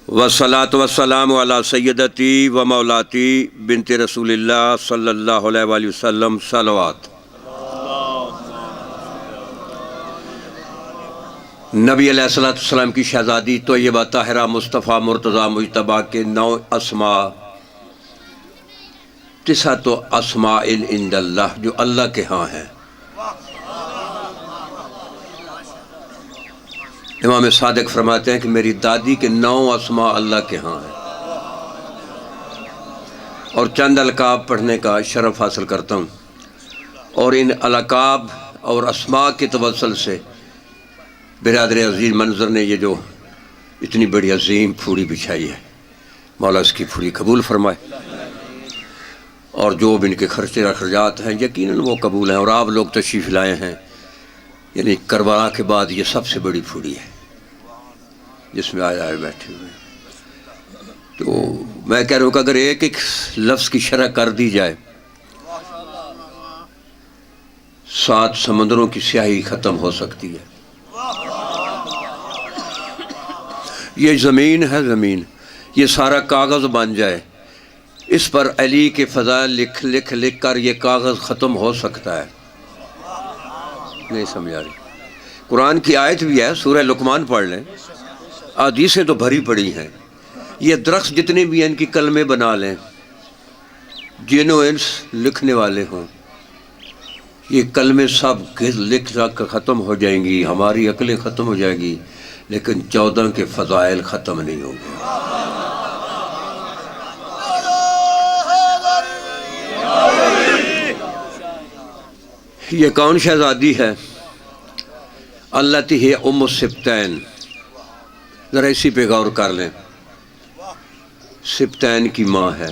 والصلاۃ والسلام علی سیدتی و مولاتی بنت رسول اللہ صلی اللہ علیہ وآلہ وسلم صلوات۔ نبی علیہ السلام کی شہزادی طیبہ طاہرہ مصطفیٰ مرتضیٰ مجتبیٰ کے 9 اسماء، 9 اسماء عند اللہ، جو اللہ کے ہاں ہیں۔ امام صادق فرماتے ہیں کہ میری دادی کے 9 اسماء اللہ کے ہاں ہیں، اور چند القاب پڑھنے کا شرف حاصل کرتا ہوں، اور ان القاب اور اسماء کے توسل سے برادر عزیز منظر نے یہ جو اتنی بڑی عظیم پھوڑی بچھائی ہے، مولا اس کی پھوڑی قبول فرمائے، اور جو بھی ان کے خرچے اخراجات ہیں یقیناً وہ قبول ہیں، اور آپ لوگ تشریف لائے ہیں، یعنی کربلا کے بعد یہ سب سے بڑی پھوڑی ہے جس میں آئے بیٹھے ہوئے ہیں۔ تو میں کہہ رہا ہوں کہ اگر ایک ایک لفظ کی شرح کر دی جائے، 7 سمندروں کی سیاہی ختم ہو سکتی ہے۔ یہ زمین ہے، زمین یہ سارا کاغذ بن جائے، اس پر علی کے فضائل لکھ کر یہ کاغذ ختم ہو سکتا ہے؟ نہیں سمجھا رہی۔ قرآن کی آیت بھی ہے، سورہ لقمان پڑھ لیں، احادیثیں تو بھری پڑی ہیں۔ یہ درخت جتنے بھی ہیں ان کی کلمے بنا لیں، جن و انس لکھنے والے ہوں، یہ کلمے سب لکھ کر ختم ہو جائیں گی، ہماری عقلیں ختم ہو جائیں گی، لیکن 14 کے فضائل ختم نہیں ہوں گے۔ یہ کون شہزادی ہے؟ التی ہے ام السبتین۔ ذرا اسی پہ غور کر لیں، سبتین کی ماں ہے۔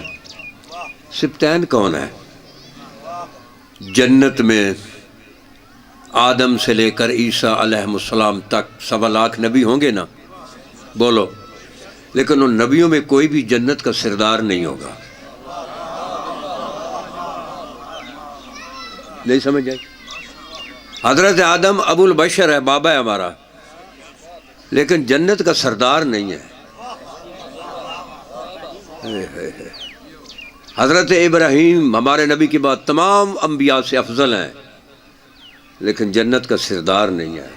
سبتین کون ہے؟ جنت میں آدم سے لے کر عیسیٰ علیہ السلام تک 1.25 لاکھ نبی ہوں گے نا، بولو، لیکن ان نبیوں میں کوئی بھی جنت کا سردار نہیں ہوگا۔ نہیں سمجھ آئی؟ حضرت آدم ابو البشر ہے، بابا ہے ہمارا، لیکن جنت کا سردار نہیں ہے۔ حضرت ابراہیم ہمارے نبی کے بعد تمام انبیاء سے افضل ہیں، لیکن جنت کا سردار نہیں ہے۔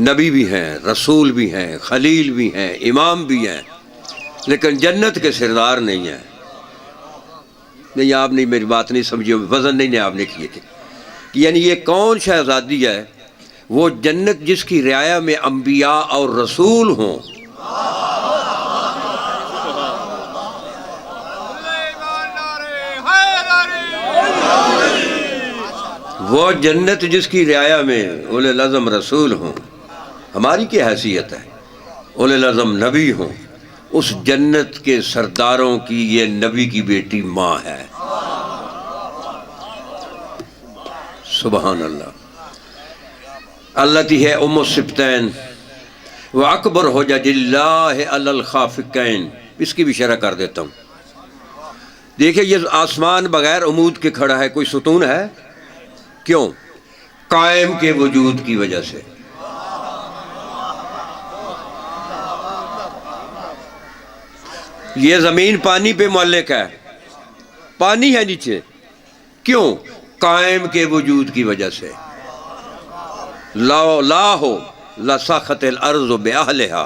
نبی بھی ہیں، رسول بھی ہیں، خلیل بھی ہیں، امام بھی ہیں، لیکن جنت کے سردار نہیں ہیں۔ نہیں، آپ نے میری بات نہیں سمجھی، وزن نہیں آپ نے کیے تھے۔ یعنی یہ کون شہزادی ہے؟ وہ جنت جس کی رعایا میں انبیاء اور رسول ہوں۔ وہ جنت جس کی رعایا میں اولو العزم رسول ہوں۔ ہماری کیا حیثیت ہے؟ اولو العزم نبی ہوں۔ اس جنت کے سرداروں کی یہ نبی کی بیٹی ماں ہے۔ سبحان اللہ۔ التی ہے ام السبتین واکبر حجج اللہ علی الخافقین۔ اس کی بھی شرح کر دیتا ہوں۔ دیکھیں، یہ آسمان بغیر عمود کے کھڑا ہے، کوئی ستون ہے؟ کیوں؟ قائم کے وجود کی وجہ سے۔ یہ زمین پانی پہ معلق ہے، پانی ہے نیچے، کیوں؟ قائم کے وجود کی وجہ سے۔ لا ہو لسخط الارض باہلہا،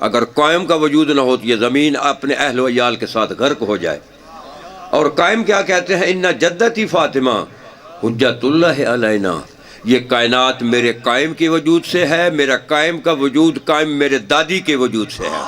اگر قائم کا وجود نہ ہو تو یہ زمین اپنے اہل و عیال کے ساتھ غرق ہو جائے۔ اور قائم کیا کہتے ہیں؟ ان جدتی فاطمہ حجت اللہ علینا، یہ کائنات میرے قائم کے وجود سے ہے، میرا قائم کا وجود قائم میرے دادی کے وجود سے ہے۔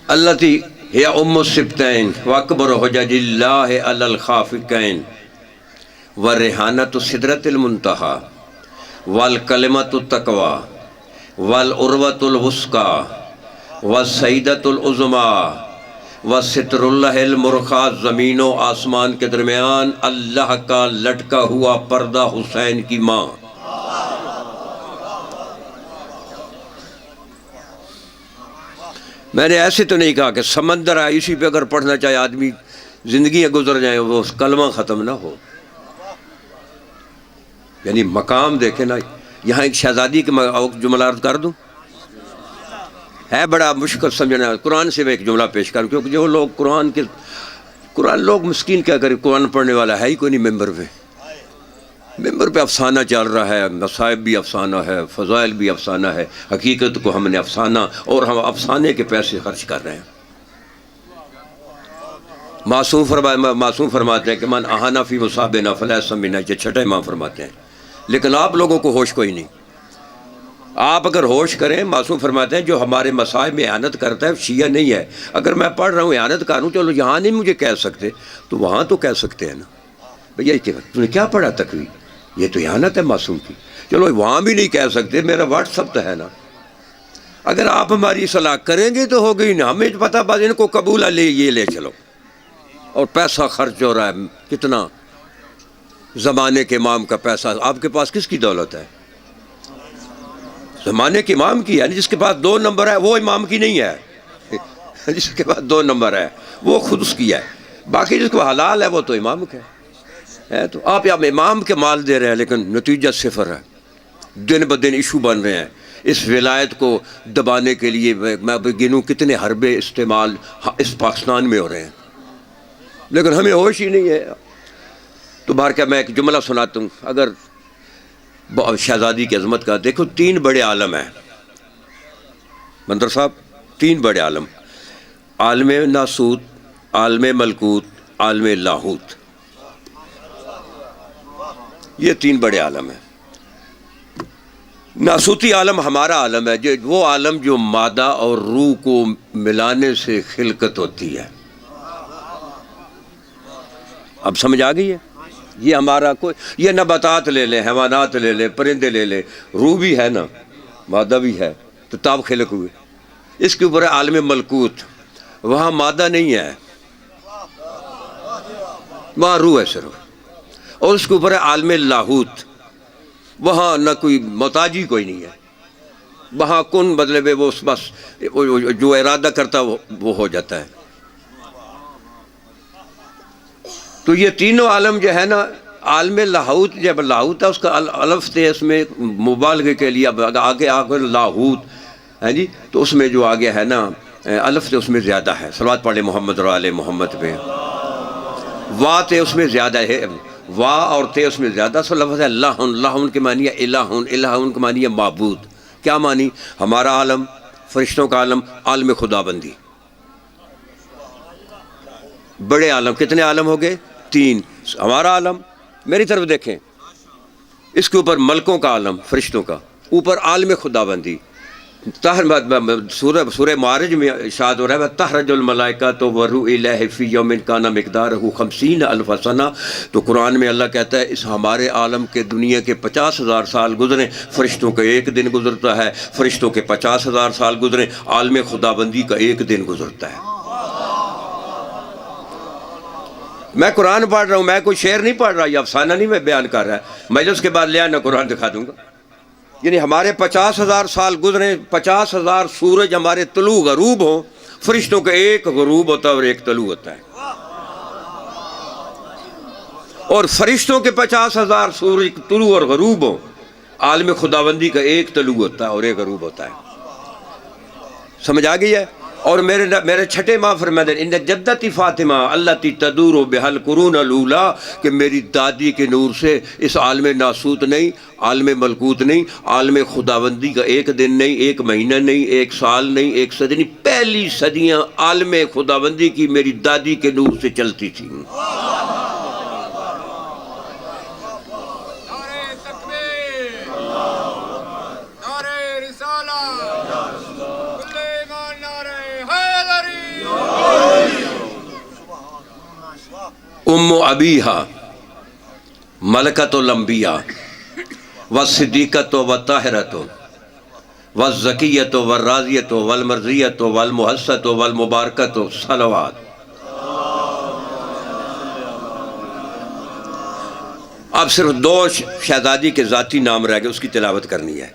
التی ہے ام السبتین واکبر حجج اللہ علی الخافقین والریحانۃ سدرۃ المنتہی والکلمۃ التقویٰ والعروۃ الوثقیٰ والسیدۃ العظمیٰ وستر اللہ المرخیٰ۔ زمین و آسمان کے درمیان اللہ کا لٹکا ہوا پردہ حسین کی ماں۔ میں نے ایسے تو نہیں کہا کہ سمندر ہے اسی پہ اگر پڑھنا چاہے آدمی زندگیاں گزر جائیں وہ کلمہ ختم نہ ہو. یعنی مقام دیکھیں نا. یہاں ایک شہزادی کے جملہ عرض کر دوں, ہے بڑا مشکل سمجھنا. قرآن سے میں ایک جملہ پیش کروں, کیونکہ جو لوگ قرآن لوگ مسکین کیا کریں, قرآن پڑھنے والا ہے ہی کوئی نہیں ممبر پہ. ممبر پہ افسانہ چل رہا ہے, مصائب بھی افسانہ ہے, فضائل بھی افسانہ ہے. حقیقت کو ہم نے افسانہ اور ہم افسانے کے پیسے خرچ کر رہے ہیں. معصوم فرماتے ہیں کہ من احانا فی مصابنا فلیس منا, یہ چھٹا امام فرماتے ہیں. لیکن آپ لوگوں کو ہوش کوئی نہیں. آپ اگر ہوش کریں, معصوم فرماتے ہیں جو ہمارے مصائب میں اعانت کرتا ہے شیعہ نہیں ہے. اگر میں پڑھ رہا ہوں اعانت کروں, چلو یہاں نہیں مجھے کہہ سکتے تو وہاں تو کہہ سکتے ہیں نا. بھیا تم نے کیا پڑھا تقوی, یہ تو اعانت ہے معصوم کی. چلو وہاں بھی نہیں کہہ سکتے, میرا واٹس اپ تو ہے نا. اگر آپ ہماری صلاح کریں گے تو ہو گئی نا. ہمیں پتہ بس ان کو قبول لے, یہ لے چلو. اور پیسہ خرچ ہو رہا ہے کتنا, زمانے کے امام کا پیسہ. آپ کے پاس کس کی دولت ہے؟ زمانے کے امام کی ہے. جس کے پاس 2 نمبر ہے وہ امام کی نہیں ہے. جس کے پاس 2 نمبر ہے وہ خود اس کی ہے. باقی جس کو حلال ہے وہ تو امام کا ہے. تو آپ یہاں امام کے مال دے رہے ہیں لیکن نتیجہ صفر ہے. دن بدن ایشو بن رہے ہیں. اس ولایت کو دبانے کے لیے میں گنوں کتنے حربے استعمال اس پاکستان میں ہو رہے ہیں, لیکن ہمیں ہوش ہی نہیں ہے. تو باہر کیا, میں ایک جملہ سناتا ہوں. اگر شہزادی کی عظمت کا دیکھو, 3 بڑے عالم ہیں بندر صاحب, 3 بڑے عالم, عالم ناسوت, عالم ملکوت, عالم لاہوت. یہ 3 بڑے عالم ہیں. ناسوتی عالم ہمارا عالم ہے, وہ عالم جو مادہ اور روح کو ملانے سے خلقت ہوتی ہے. اب سمجھ آ گئی ہے؟ یہ ہمارا کوئی, یہ نباتات لے لیں, حیوانات لے لیں, پرندے لے لیں, روح بھی ہے نا, مادہ بھی ہے, تو تاب خلق ہوئے. اس کے اوپر ہے عالم ملکوت, وہاں مادہ نہیں ہے, وہاں روح ہے صرف. اور اس کے اوپر ہے عالم لاہوت, وہاں نہ کوئی محتاجی کوئی نہیں ہے. وہاں کن مطلب وہ بس جو ارادہ کرتا وہ ہو جاتا ہے. تو یہ تینوں عالم جو ہے نا, عالم لاہوت, جب لاہوت ہے اس کا الف تھے اس میں مبالغے کے لیے, آگے لاہوت ہے جی, تو اس میں جو آگے ہے نا الف تھے اس میں زیادہ ہے. صلوات پڑھے محمد اور آل محمد پہ. وا تھے اس میں زیادہ ہے, وا اور تھے اس میں زیادہ. سو لفظ ہے اللہ, اللہ کے معنی ہے الہ, الہ کے معنی ہے معبود. کیا معنی؟ ہمارا عالم, فرشتوں کا عالم, عالم خدا بندی. بڑے عالم کتنے عالم ہو گئے؟ 3. ہمارا عالم, میری طرف دیکھیں, اس کے اوپر ملکوں کا عالم, فرشتوں کا, اوپر عالم خدا بندی. سورہ معارج میں ارشاد ہو رہا ہے تحرج الملائکۃ والروح الیہ فی یوم کان مقدارہ 50,000 سنہ. تو قرآن میں اللہ کہتا ہے اس ہمارے عالم کے دنیا کے 50,000 سال گزریں, فرشتوں کا 1 دن گزرتا ہے. فرشتوں کے 50,000 سال گزریں, عالم خدا بندی کا 1 دن گزرتا ہے. میں قرآن پڑھ رہا ہوں, میں کوئی شعر نہیں پڑھ رہا, یہ افسانہ نہیں میں بیان کر رہا ہے. میں اس کے بعد لے آنا قرآن دکھا دوں گا. یعنی ہمارے 50,000 سال گزریں, 50,000 سورج ہمارے طلوع غروب ہوں, فرشتوں کا 1 غروب ہوتا ہے اور 1 طلوع ہوتا ہے. اور فرشتوں کے 50,000 سورج طلوع اور غروب ہوں, عالم خداوندی کا 1 طلوع ہوتا ہے اور 1 غروب ہوتا ہے. سمجھ آ گئی ہے؟ اور میرے چھٹے ماں فرماتے ہیں ان جدتی فاطمہ التی تدور بحل قرون الاولا, کہ میری دادی کے نور سے اس عالم ناسوت نہیں, عالم ملکوت نہیں, عالم خداوندی کا 1 دن نہیں, 1 مہینہ نہیں, 1 سال نہیں, 1 صدی نہیں, پہلی صدیاں عالم خداوندی کی میری دادی کے نور سے چلتی تھیں. ام ابیہا ملکۃ الانبیاء والصدیقۃ والطاہرۃ والزکیۃ والراضیۃ والمرضیۃ والمحسۃ والمبارکۃ صلوات. اب صرف 2 شہزادی کے ذاتی نام رہ گئے, اس کی تلاوت کرنی ہے.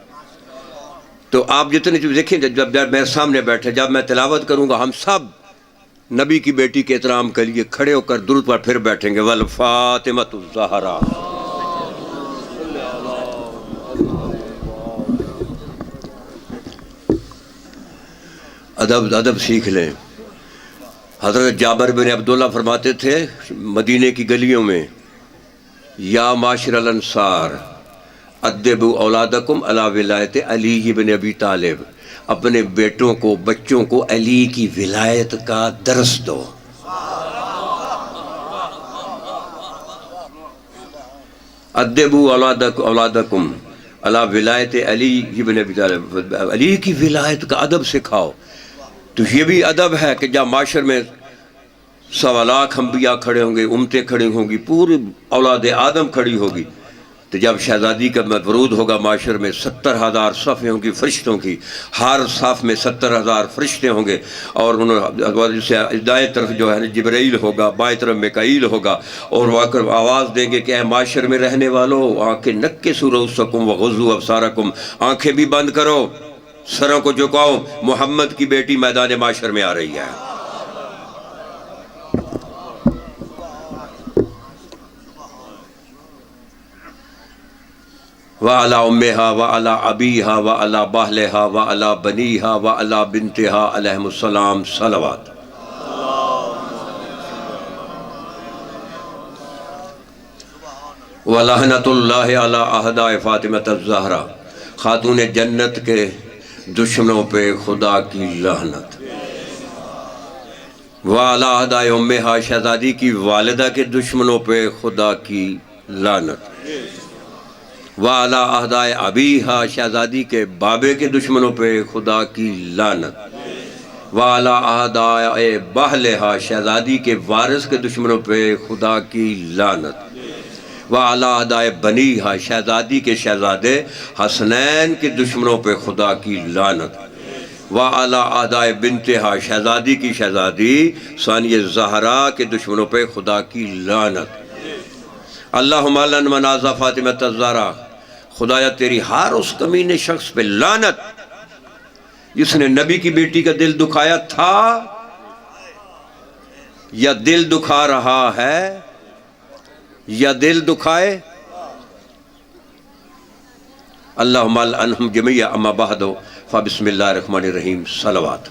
تو آپ جتنے دیکھیں جب میرے سامنے بیٹھے، جب میں تلاوت کروں گا ہم سب نبی کی بیٹی کے احترام کے لیے کھڑے ہو کر درود پر پھر بیٹھیں گے، والفاطمۃ الزہرا۔ ادب سیکھ لیں۔ حضرت جابر بن عبداللہ فرماتے تھے مدینے کی گلیوں میں، یا معاشر الانصار ادبوا اولادکم علی ولایت علی بن ابی طالب، اپنے بیٹوں کو، بچوں کو علی کی ولایت کا درس دو۔ ادبوا اولادکم علی ولایت علی بن ابی طالب، علی کی ولایت کا ادب سکھاؤ۔ تو یہ بھی ادب ہے کہ جب معاشر میں 1.25 لاکھ انبیاء کھڑے ہوں گے، امتیں کھڑی ہوں گی، پوری اولاد آدم کھڑی ہوگی، تو جب شہزادی کا ورود ہوگا معاشر میں 70,000 صفیں ہوں گی فرشتوں کی، ہر صف میں 70,000 فرشتے ہوں گے، اور انہوں سے دائیں طرف جو ہے جبرائیل ہوگا، بائیں طرف میکائیل ہوگا، اور وہ کر آواز دیں گے کہ اے معاشر میں رہنے والو، آنکھیں نکسوا رؤوسکم وغضوا ابصارکم، آنکھیں بھی بند کرو، سروں کو جھکاؤ، محمد کی بیٹی میدان معاشر میں آ رہی ہے۔ وَعَلَىٰ أُمِّهَا وَعَلَىٰ أَبِيهَا وَعَلَىٰ بَهْلِهَا وَعَلَىٰ بَنِيهَا وَعَلَىٰ بِنْتِهَا عَلَيْهِمُ السَّلَامُ صلوات۔ وَلَعْنَةُ اللَّهِ عَلَىٰ أَعْدَاءِ فاطمة الزہرا، خاتون جنت کے دشمنوں پہ خدا کی لعنت۔ وَعَلَىٰ أَعْدَاءِ أُمِّهَا، شہزادی کی والدہ کے دشمنوں پہ خدا کی لعنت۔ وَعَلَىٰ أَعْدَاءِ أَبِيهَا، شہزادی کے بابے کے دشمنوں پہ خدا کی لعنت۔ وَعَلَىٰ أَعْدَاءِ بَهْلِهَا، شہزادی کے وارث کے دشمنوں پہ خدا کی لعنت۔ وَعَلَىٰ أَعْدَاءِ بَنِيهَا، شہزادی کے شہزادے حسنین کے دشمنوں پہ خدا کی لعنت۔ وَعَلَىٰ أَعْدَاءِ بِنْتِهَا، شہزادی کی شہزادی ثانیہ زہرا کے دشمنوں پہ خدا کی لعنت۔ اللہم لعن من آذی فاطمۃ الزہرا، خدایا تیری ہر اس کمینے شخص پہ لعنت جس نے نبی کی بیٹی کا دل دکھایا تھا یا دل دکھا رہا ہے یا دل دکھائے۔ اللہم لعنہم جمیعا، اما بعد فبسم اللہ الرحمن الرحیم، صلوات۔